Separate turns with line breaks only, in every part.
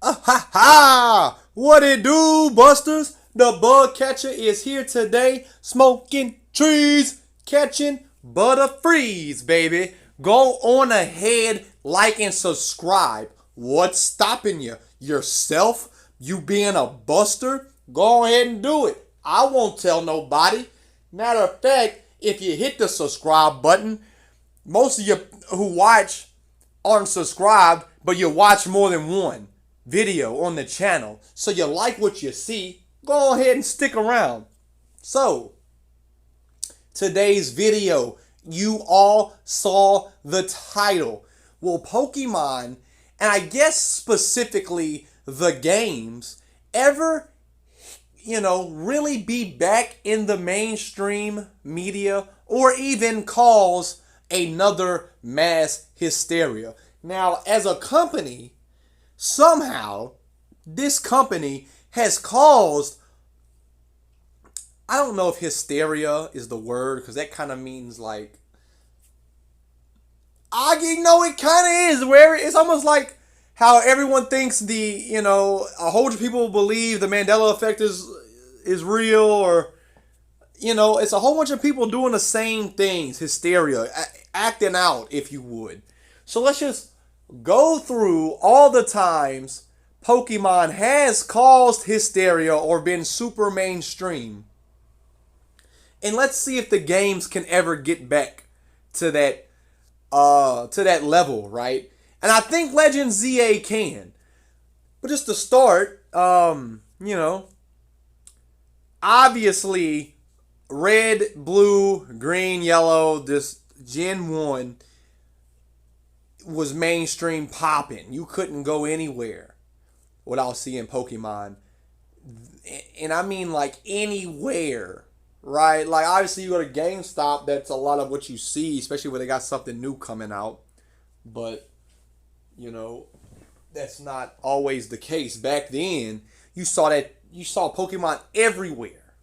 Ha ha! What it do, Busters? The bug catcher is here today, smoking trees, catching butterfrees, baby. Go on ahead, like and subscribe. What's stopping you? Yourself? You being a buster? Go ahead and do it. I won't tell nobody. Matter of fact, if you hit the subscribe button, most of you who watch aren't subscribed, but you watch more than one video on the channel. So you like what you see, go ahead and stick around. So, today's video, you all saw the title. Will Pokemon, and I guess specifically the games, ever, really be back in the mainstream media or even cause another mass hysteria? Now, as a company, somehow this company has caused, I don't know if hysteria is the word, because that kind of means like, it kind of is, where it's almost like how everyone thinks a whole bunch of people believe the Mandela effect is real, or it's a whole bunch of people doing the same things, hysteria, acting out, if you would. So let's just go through all the times Pokemon has caused hysteria or been super mainstream. And let's see if the games can ever get back to that level, right? And I think Legend ZA can. But just to start, obviously red, blue, green, yellow, this Gen 1 was mainstream popping. You couldn't go anywhere without seeing Pokemon. And I mean like anywhere, right? Like obviously you go to GameStop, that's a lot of what you see, especially when they got something new coming out. But, that's not always the case. Back then, you saw Pokemon everywhere.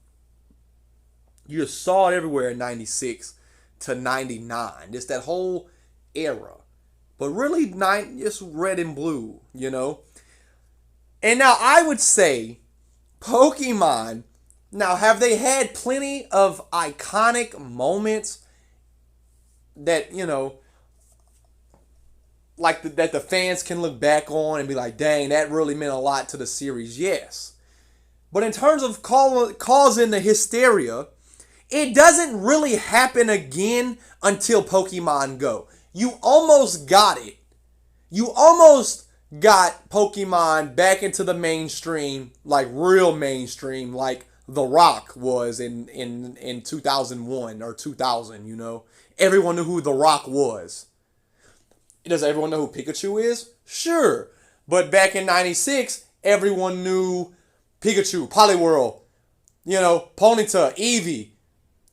You just saw it everywhere in 96 to 99. Just that whole era. But really, just red and blue, And now I would say, Pokemon, now have they had plenty of iconic moments that, that the fans can look back on and be like, dang, that really meant a lot to the series? Yes. But in terms of causing the hysteria, it doesn't really happen again until Pokemon Go. You almost got it. You almost got Pokemon back into the mainstream, like real mainstream, like The Rock was in 2001 or 2000, Everyone knew who The Rock was. Does everyone know who Pikachu is? Sure. But back in 96, everyone knew Pikachu, Poliwhirl, Ponyta, Eevee.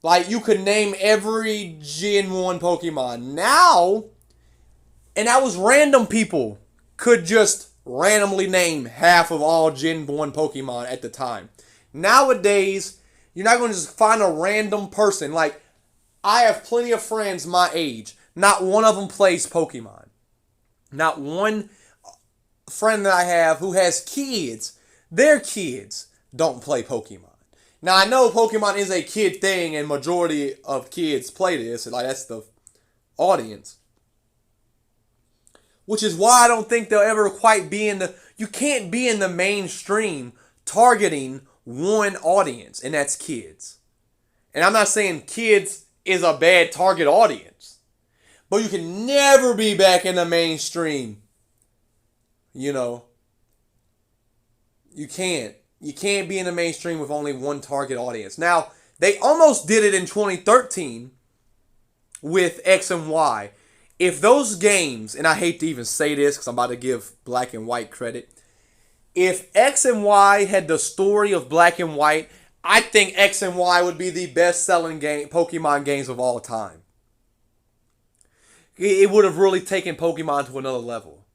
Like, you could name every Gen 1 Pokemon. Now, and that was random people could just randomly name half of all Gen 1 Pokemon at the time. Nowadays, you're not going to just find a random person. Like, I have plenty of friends my age. Not one of them plays Pokemon. Not one friend that I have who has kids, their kids don't play Pokemon. Now, I know Pokemon is a kid thing and majority of kids play this. Like, that's the audience. Which is why I don't think they'll ever quite be in the... You can't be in the mainstream targeting one audience, and that's kids. And I'm not saying kids is a bad target audience. But you can never be back in the mainstream. You can't. You can't be in the mainstream with only one target audience. Now, they almost did it in 2013 with X and Y. If those games, and I hate to even say this because I'm about to give Black and White credit. If X and Y had the story of Black and White, I think X and Y would be the best-selling Pokemon games of all time. It would have really taken Pokemon to another level.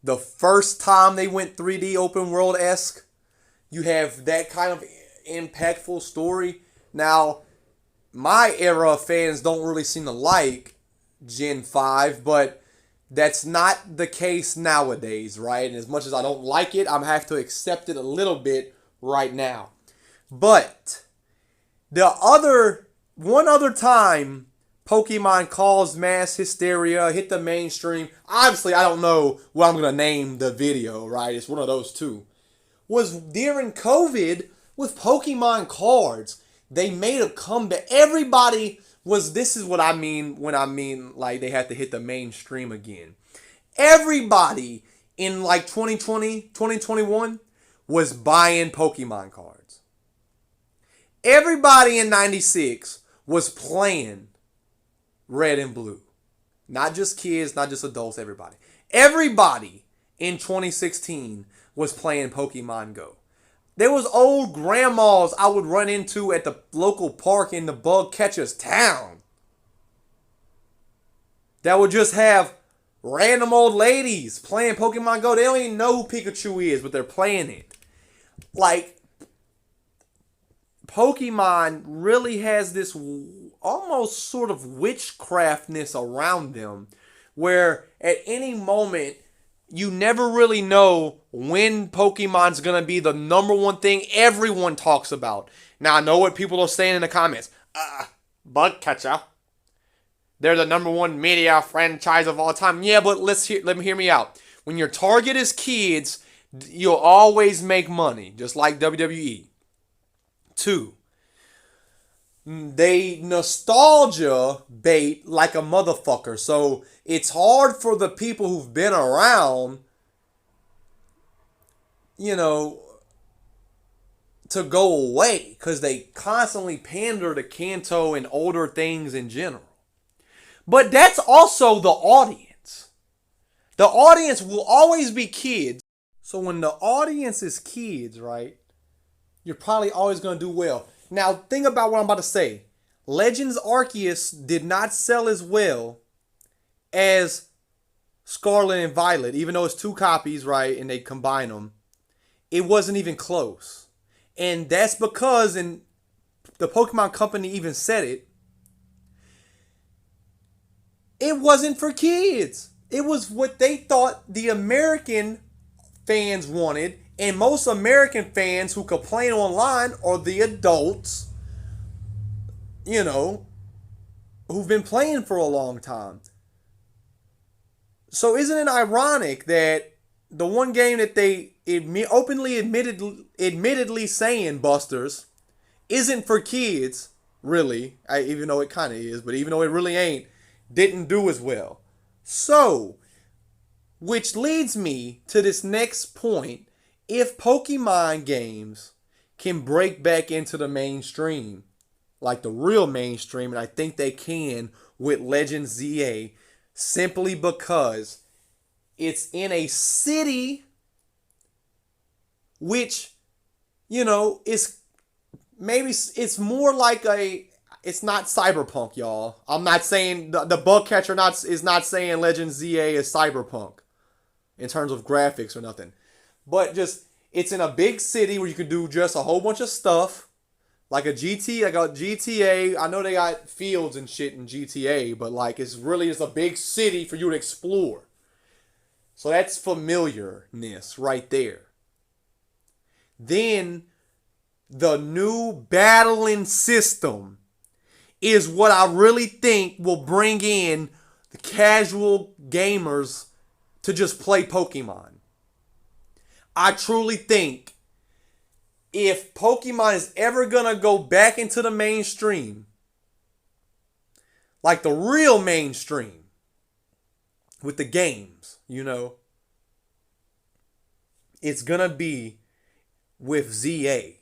The first time they went 3D open world-esque, you have that kind of impactful story. Now, my era of fans don't really seem to like Gen 5, but That's not the case nowadays, right? And as much as I don't like it, I have to accept it a little bit right now. But one other time Pokemon caused mass hysteria, hit the mainstream. Obviously, I don't know what I'm going to name the video, right? It's one of those two. Was during COVID with Pokemon cards. They made a comeback. This is what I mean when I mean like they had to hit the mainstream again. Everybody in like 2020, 2021 was buying Pokemon cards. Everybody in 96 was playing red and blue. Not just kids, not just adults, everybody. Everybody in 2016 was playing Pokemon Go. There was old grandmas I would run into at the local park in the bug catcher's town that would just have random old ladies playing Pokemon Go. They don't even know who Pikachu is, but they're playing it. Like, Pokemon really has this almost sort of witchcraftness around them where at any moment you never really know when Pokemon's going to be the number one thing everyone talks about. Now, I know what people are saying in the comments. Bug catcher. They're the number one media franchise of all time. Yeah, but let me hear me out. When your target is kids, you'll always make money, just like WWE. 2, they nostalgia bait like a motherfucker. So it's hard for the people who've been around, to go away because they constantly pander to Kanto and older things in general. But that's also the audience. The audience will always be kids. So when the audience is kids, right, you're probably always going to do well. Now, think about what I'm about to say. Legends Arceus did not sell as well as Scarlet and Violet, even though it's 2 copies, right, and they combine them. It wasn't even close. And that's because, and the Pokemon Company even said it, it wasn't for kids. It was what they thought the American fans wanted. And most American fans who complain online are the adults, who've been playing for a long time. So isn't it ironic that the one game that they openly admittedly saying, Busters, isn't for kids, really, even though it kind of is, but even though it really ain't, didn't do as well. So, which leads me to this next point. If Pokemon games can break back into the mainstream, like the real mainstream, and I think they can with Legends ZA, simply because it's in a city which, is maybe it's more like it's not cyberpunk, y'all. I'm not saying the bug catcher is not saying Legends ZA is cyberpunk in terms of graphics or nothing. But just, it's in a big city where you can do just a whole bunch of stuff. Like a GTA. I know they got fields and shit in GTA, but like it's really just a big city for you to explore. So that's familiarness right there. Then the new battling system is what I really think will bring in the casual gamers to just play Pokemon. I truly think if Pokemon is ever going to go back into the mainstream, like the real mainstream, with the games, it's going to be with ZA.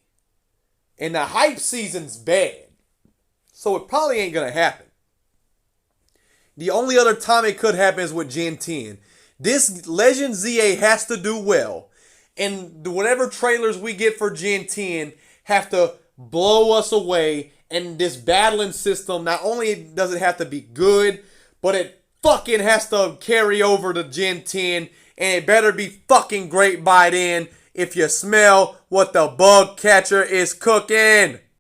And the hype season's bad, so it probably ain't going to happen. The only other time it could happen is with Gen 10. This Legend ZA has to do well. And whatever trailers we get for Gen 10 have to blow us away. And this battling system, not only does it have to be good, but it fucking has to carry over to Gen 10. And it better be fucking great by then if you smell what the bug catcher is cooking.